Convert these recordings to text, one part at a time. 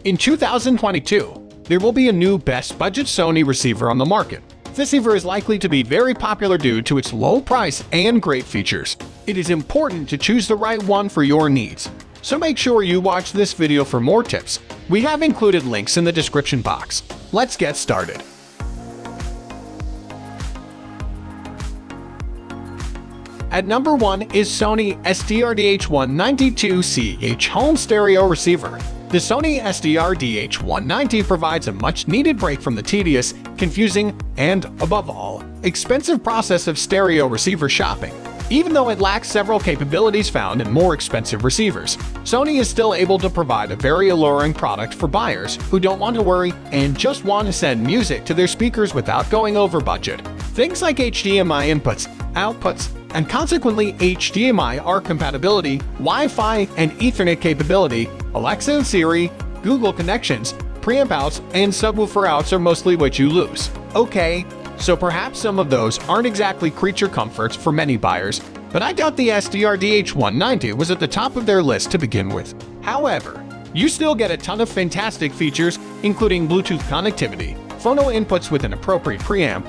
In 2022, there will be a new best budget Sony receiver on the market. This receiver is likely to be very popular due to its low price and great features. It is important to choose the right one for your needs, so make sure you watch this video for more tips. We have included links in the description box. Let's get started. At number 1 is Sony STRDH190 2CH home stereo receiver. The Sony STR-DH190 provides a much-needed break from the tedious, confusing, and, above all, expensive process of stereo receiver shopping. Even though it lacks several capabilities found in more expensive receivers, Sony is still able to provide a very alluring product for buyers who don't want to worry and just want to send music to their speakers without going over budget. Things like HDMI inputs, outputs, and consequently HDMI compatibility, Wi-Fi and Ethernet capability, Alexa and Siri, Google connections, preamp outs, and subwoofer outs are mostly what you lose. Okay, so perhaps some of those aren't exactly creature comforts for many buyers, but I doubt the STR-DH190 was at the top of their list to begin with. However, you still get a ton of fantastic features, including Bluetooth connectivity, phono inputs with an appropriate preamp,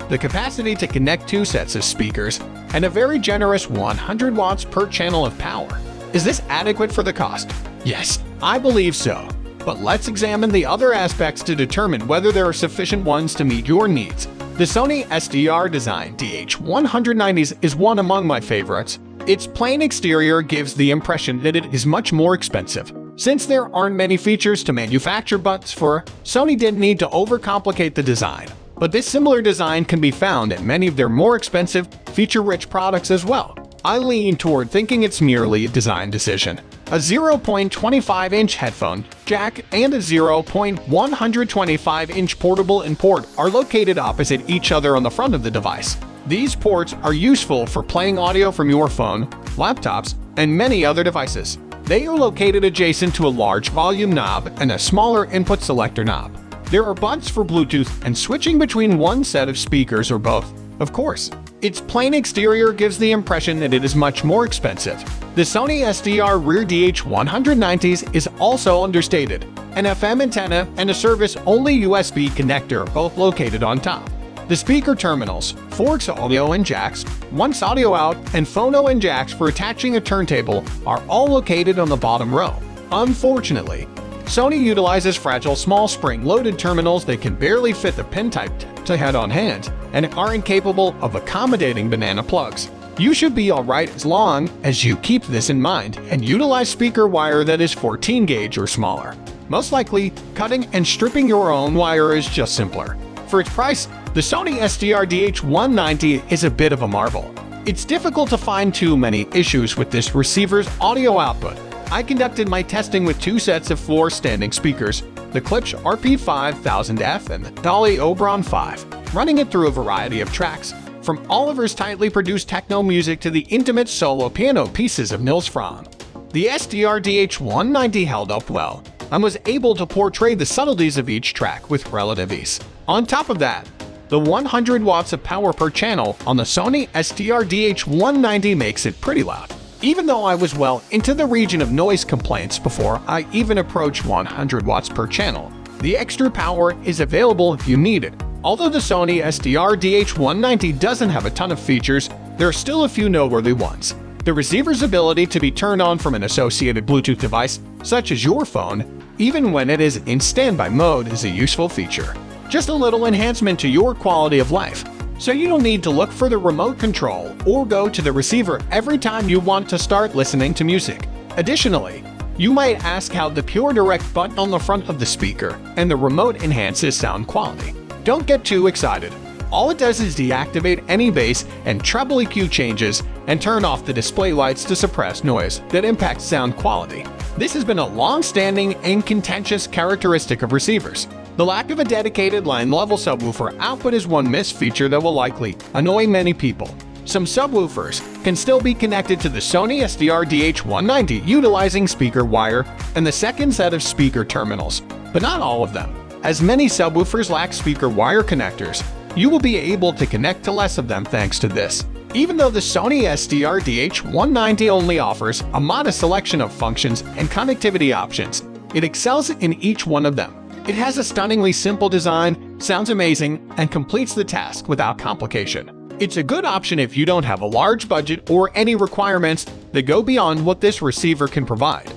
the capacity to connect 2 sets of speakers, and a very generous 100 watts per channel of power. Is this adequate for the cost? Yes, I believe so. But let's examine the other aspects to determine whether there are sufficient ones to meet your needs. The Sony STR-DH190 is one among my favorites. Its plain exterior gives the impression that it is much more expensive. Since there aren't many features to manufacture buttons for, Sony didn't need to overcomplicate the design. But this similar design can be found in many of their more expensive, feature-rich products as well. I lean toward thinking it's merely a design decision. A 0.25-inch headphone jack and a 0.125-inch portable in port are located opposite each other on the front of the device. These ports are useful for playing audio from your phone, laptops, and many other devices. They are located adjacent to a large volume knob and a smaller input selector knob. There are buttons for Bluetooth and switching between one set of speakers or both. Of course, its plain exterior gives the impression that it is much more expensive. The Sony STR-DH190 is also understated. An FM antenna and a service-only USB connector are both located on top. The speaker terminals, 4 audio in jacks, 1 audio out, and phono in jacks for attaching a turntable are all located on the bottom row. Unfortunately, Sony utilizes fragile small spring-loaded terminals that can barely fit the pin type to head-on hand and are incapable of accommodating banana plugs. You should be alright as long as you keep this in mind and utilize speaker wire that is 14 gauge or smaller. Most likely, cutting and stripping your own wire is just simpler. For its price, the Sony STR-DH190 is a bit of a marvel. It's difficult to find too many issues with this receiver's audio output. I conducted my testing with 2 sets of floor-standing speakers, the Klipsch RP5000F and the Dolly Oberon 5, running it through a variety of tracks, from Oliver's tightly produced techno music to the intimate solo piano pieces of Nils Frahm. The STR-DH190 held up well and was able to portray the subtleties of each track with relative ease. On top of that, the 100 watts of power per channel on the Sony STR-DH190 makes it pretty loud. Even though I was well into the region of noise complaints before I even approached 100 watts per channel, the extra power is available if you need it. Although the Sony STR-DH190 doesn't have a ton of features, there are still a few noteworthy ones. The receiver's ability to be turned on from an associated Bluetooth device, such as your phone, even when it is in standby mode, is a useful feature. Just a little enhancement to your quality of life, so you don't need to look for the remote control or go to the receiver every time you want to start listening to music. Additionally, you might ask how the Pure Direct button on the front of the speaker and the remote enhances sound quality. Don't get too excited. All it does is deactivate any bass and treble EQ changes and turn off the display lights to suppress noise that impacts sound quality. This has been a long-standing and contentious characteristic of receivers. The lack of a dedicated line-level subwoofer output is one missed feature that will likely annoy many people. Some subwoofers can still be connected to the Sony STR-DH190 utilizing speaker wire and the second set of speaker terminals, but not all of them. As many subwoofers lack speaker wire connectors, you will be able to connect to less of them thanks to this. Even though the Sony STR-DH190 only offers a modest selection of functions and connectivity options, it excels in each one of them. It has a stunningly simple design, sounds amazing, and completes the task without complication. It's a good option if you don't have a large budget or any requirements that go beyond what this receiver can provide.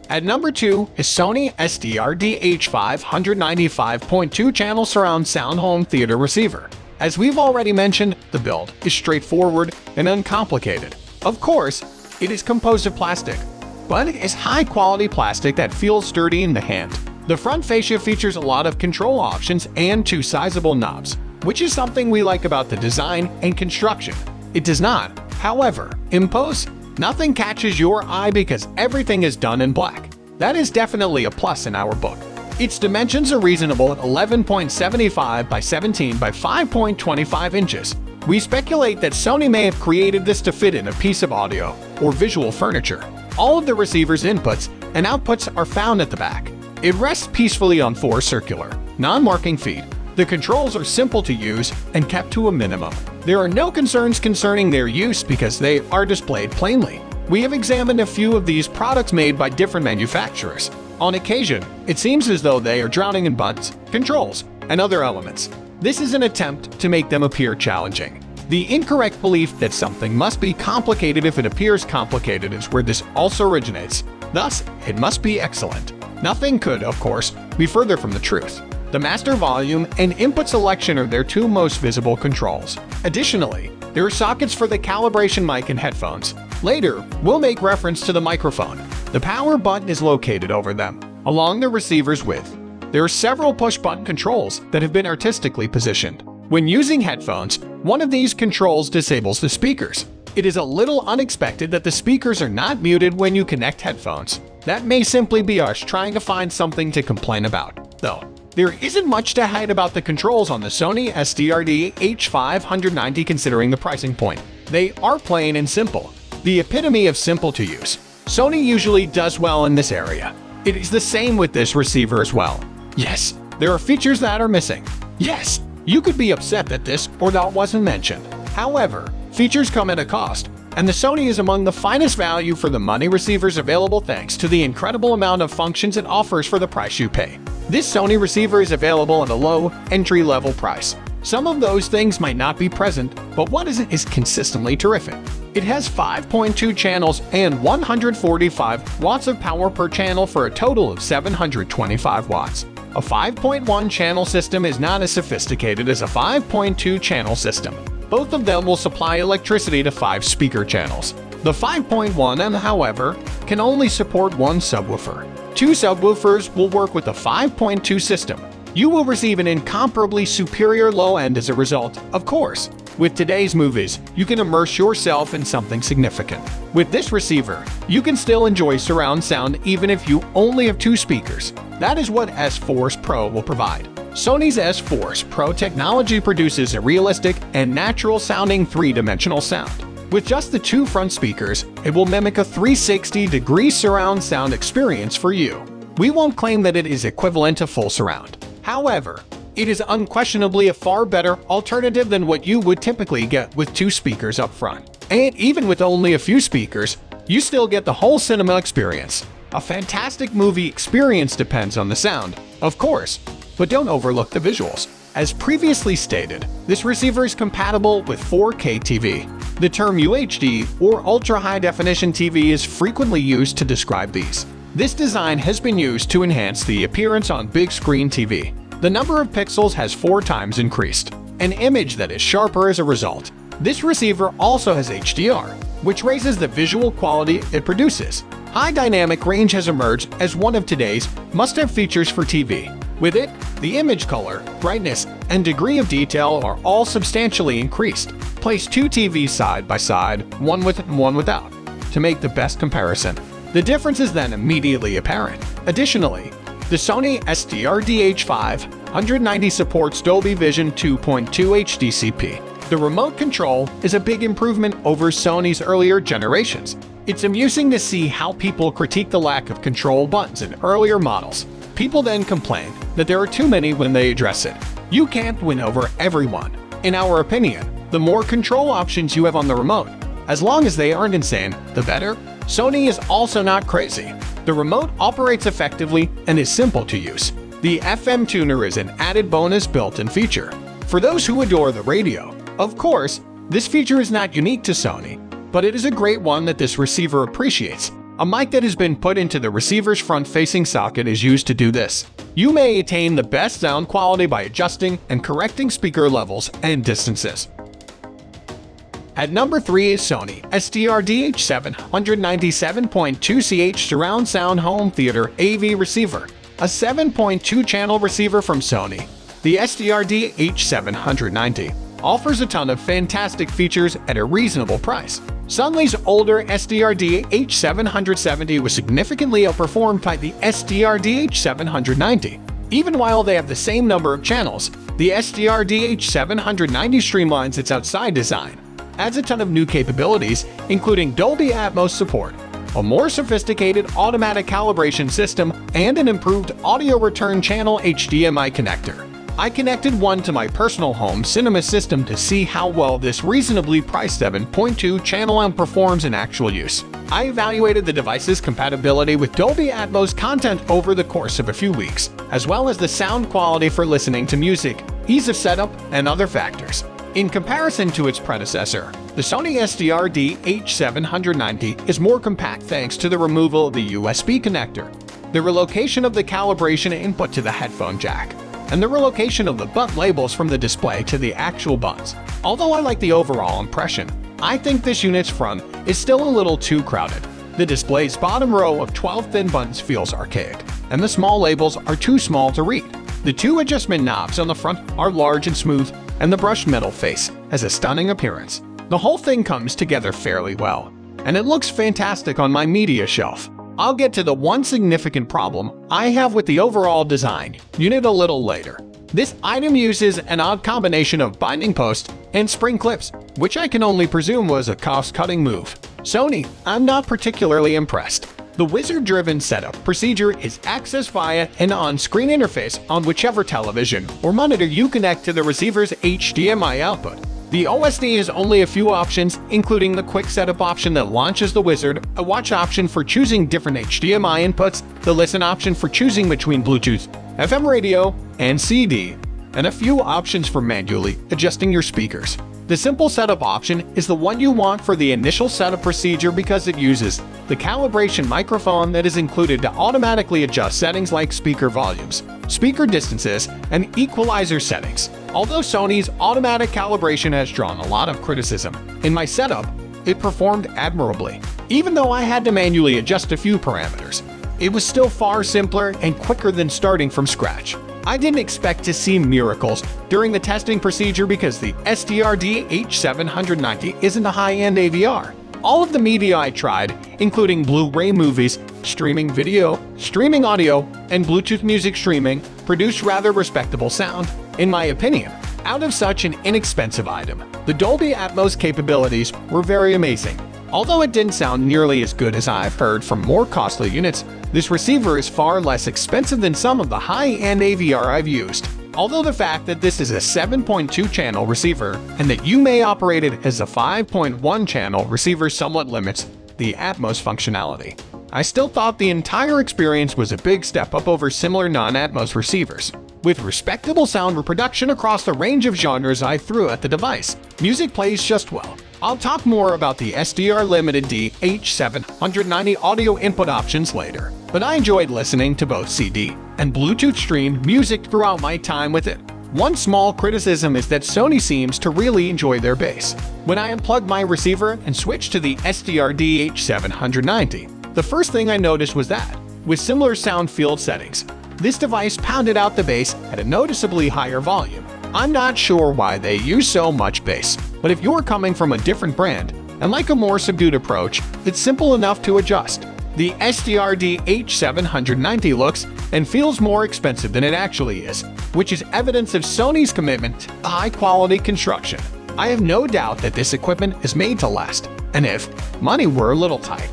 At number 2 is Sony STR-DH590 5.2 channel surround sound home theater receiver. As we've already mentioned, the build is straightforward and uncomplicated. Of course, it is composed of plastic, but it is high-quality plastic that feels sturdy in the hand. The front fascia features a lot of control options and 2 sizable knobs, which is something we like about the design and construction. It does not, however, impose. Nothing catches your eye because everything is done in black. That is definitely a plus in our book. Its dimensions are reasonable at 11.75 by 17 by 5.25 inches. We speculate that Sony may have created this to fit in a piece of audio or visual furniture. All of the receiver's inputs and outputs are found at the back. It rests peacefully on 4 circular, non-marking feet. The controls are simple to use and kept to a minimum. There are no concerns concerning their use because they are displayed plainly. We have examined a few of these products made by different manufacturers. On occasion, it seems as though they are drowning in buttons, controls, and other elements. This is an attempt to make them appear challenging. The incorrect belief that something must be complicated if it appears complicated is where this also originates. Thus, it must be excellent. Nothing could, of course, be further from the truth. The master volume and input selection are their 2 most visible controls. Additionally, there are sockets for the calibration mic and headphones. Later, we'll make reference to the microphone. The power button is located over them, along the receiver's width. There are several push-button controls that have been artistically positioned. When using headphones, one of these controls disables the speakers. It is a little unexpected that the speakers are not muted when you connect headphones. That may simply be us trying to find something to complain about, though. There isn't much to hide about the controls on the Sony STRDH590 considering the pricing point. They are plain and simple, the epitome of simple to use. Sony usually does well in this area. It is the same with this receiver as well. Yes, there are features that are missing. Yes, you could be upset that this or that wasn't mentioned. However, features come at a cost, and the Sony is among the finest value for the money receivers available thanks to the incredible amount of functions it offers for the price you pay. This Sony receiver is available at a low, entry-level price. Some of those things might not be present, but what isn't is consistently terrific. It has 5.2 channels and 145 watts of power per channel for a total of 725 watts. A 5.1 channel system is not as sophisticated as a 5.2 channel system. Both of them will supply electricity to 5 speaker channels. The 5.1, however, can only support 1 subwoofer. 2 subwoofers will work with the 5.2 system. You will receive an incomparably superior low end as a result, of course. With today's movies, you can immerse yourself in something significant. With this receiver, you can still enjoy surround sound even if you only have 2 speakers. That is what S-Force Pro will provide. Sony's S-Force Pro technology produces a realistic and natural-sounding 3-dimensional sound. With just the 2 front speakers, it will mimic a 360-degree surround sound experience for you. We won't claim that it is equivalent to full surround. However, it is unquestionably a far better alternative than what you would typically get with 2 speakers up front. And even with only a few speakers, you still get the whole cinema experience. A fantastic movie experience depends on the sound, of course, but don't overlook the visuals. As previously stated, this receiver is compatible with 4K TV. The term UHD or Ultra High Definition TV is frequently used to describe these. This design has been used to enhance the appearance on big screen TV. The number of pixels has 4 times increased, an image that is sharper as a result. This receiver also has HDR, which raises the visual quality it produces. High dynamic range has emerged as one of today's must-have features for TV. With it, the image color, brightness, and degree of detail are all substantially increased. Place 2 TVs side by side, one with and one without, to make the best comparison. The difference is then immediately apparent. Additionally, the Sony STR-DH590 supports Dolby Vision 2.2 HDCP. The remote control is a big improvement over Sony's earlier generations. It's amusing to see how people critique the lack of control buttons in earlier models. People then complain that there are too many when they address it. You can't win over everyone. In our opinion, the more control options you have on the remote, as long as they aren't insane, the better. Sony is also not crazy. The remote operates effectively and is simple to use. The FM tuner is an added bonus built-in feature. For those who adore the radio, of course, this feature is not unique to Sony, but it is a great one that this receiver appreciates. A mic that has been put into the receiver's front-facing socket is used to do this. You may attain the best sound quality by adjusting and correcting speaker levels and distances. At number 3 is Sony STR-DH790 7.2 CH Surround Sound Home Theater AV Receiver, a 7.2-channel receiver from Sony. The STR-DH790 offers a ton of fantastic features at a reasonable price. Sony's older STR-DH770 was significantly outperformed by the STR-DH790. Even while they have the same number of channels, the STR-DH790 streamlines its outside design, adds a ton of new capabilities, including Dolby Atmos support, a more sophisticated automatic calibration system, and an improved audio return channel HDMI connector. I connected one to my personal home cinema system to see how well this reasonably priced 7.2 channel amp performs in actual use. I evaluated the device's compatibility with Dolby Atmos content over the course of a few weeks, as well as the sound quality for listening to music, ease of setup, and other factors. In comparison to its predecessor, the Sony STR-DH790 is more compact thanks to the removal of the USB connector, the relocation of the calibration input to the headphone jack, and the relocation of the button labels from the display to the actual buttons. Although I like the overall impression, I think this unit's front is still a little too crowded. The display's bottom row of 12 thin buttons feels archaic, and the small labels are too small to read. The two adjustment knobs on the front are large and smooth, and the brushed metal face has a stunning appearance. The whole thing comes together fairly well, and it looks fantastic on my media shelf. I'll get to the one significant problem I have with the overall design unit a little later. This item uses an odd combination of binding posts and spring clips, which I can only presume was a cost-cutting move. Sony, I'm not particularly impressed. The wizard-driven setup procedure is accessed via an on-screen interface on whichever television or monitor you connect to the receiver's HDMI output. The OSD has only a few options, including the quick setup option that launches the wizard, a watch option for choosing different HDMI inputs, the listen option for choosing between Bluetooth, FM radio, and CD, and a few options for manually adjusting your speakers. The simple setup option is the one you want for the initial setup procedure because it uses the calibration microphone that is included to automatically adjust settings like speaker volumes, speaker distances, and equalizer settings. Although Sony's automatic calibration has drawn a lot of criticism, in my setup, it performed admirably. Even though I had to manually adjust a few parameters, it was still far simpler and quicker than starting from scratch. I didn't expect to see miracles during the testing procedure because the STR-DH790 isn't a high-end AVR. All of the media I tried, including Blu-ray movies, streaming video, streaming audio, and Bluetooth music streaming, produced rather respectable sound, in my opinion. Out of such an inexpensive item, the Dolby Atmos capabilities were very amazing. Although it didn't sound nearly as good as I've heard from more costly units, this receiver is far less expensive than some of the high-end AVR I've used. Although the fact that this is a 7.2-channel receiver and that you may operate it as a 5.1-channel receiver somewhat limits the Atmos functionality, I still thought the entire experience was a big step up over similar non-Atmos receivers. With respectable sound reproduction across the range of genres I threw at the device, music plays just well. I'll talk more about the STR Limited DH790 audio input options later, but I enjoyed listening to both CD and Bluetooth streamed music throughout my time with it. One small criticism is that Sony seems to really enjoy their bass. When I unplugged my receiver and switched to the STR-DH790, the first thing I noticed was that, with similar sound field settings, this device pounded out the bass at a noticeably higher volume. I'm not sure why they use so much bass, but if you're coming from a different brand and like a more subdued approach, it's simple enough to adjust. The STR-DH790 looks and feels more expensive than it actually is, which is evidence of Sony's commitment to high-quality construction. I have no doubt that this equipment is made to last, and if money were a little tight,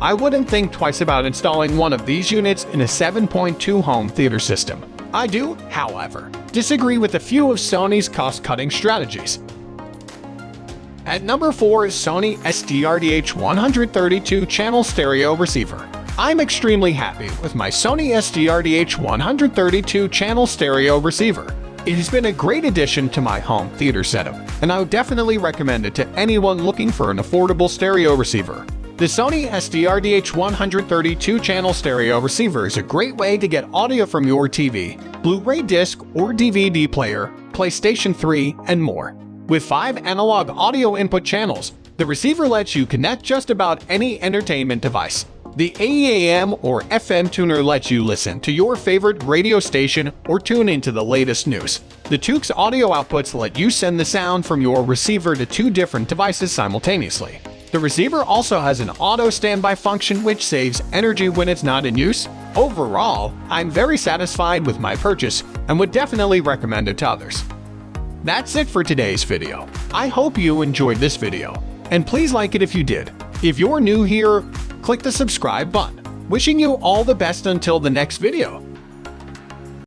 I wouldn't think twice about installing one of these units in a 7.2 home theater system. I do, however, disagree with a few of Sony's cost-cutting strategies. At number 4 is Sony STRDH130 channel stereo receiver. I'm extremely happy with my Sony STRDH130 channel stereo receiver. It has been a great addition to my home theater setup, and I would definitely recommend it to anyone looking for an affordable stereo receiver. The Sony STR-DH130 channel stereo receiver is a great way to get audio from your TV, Blu-ray disc or DVD player, PlayStation 3, and more. With 5 analog audio input channels, the receiver lets you connect just about any entertainment device. The AM or FM tuner lets you listen to your favorite radio station or tune into the latest news. The TECHATOP audio outputs let you send the sound from your receiver to 2 different devices simultaneously. The receiver also has an auto standby function which saves energy when it's not in use. Overall, I'm very satisfied with my purchase and would definitely recommend it to others. That's it for today's video. I hope you enjoyed this video, and please like it if you did. If you're new here, click the subscribe button. Wishing you all the best until the next video.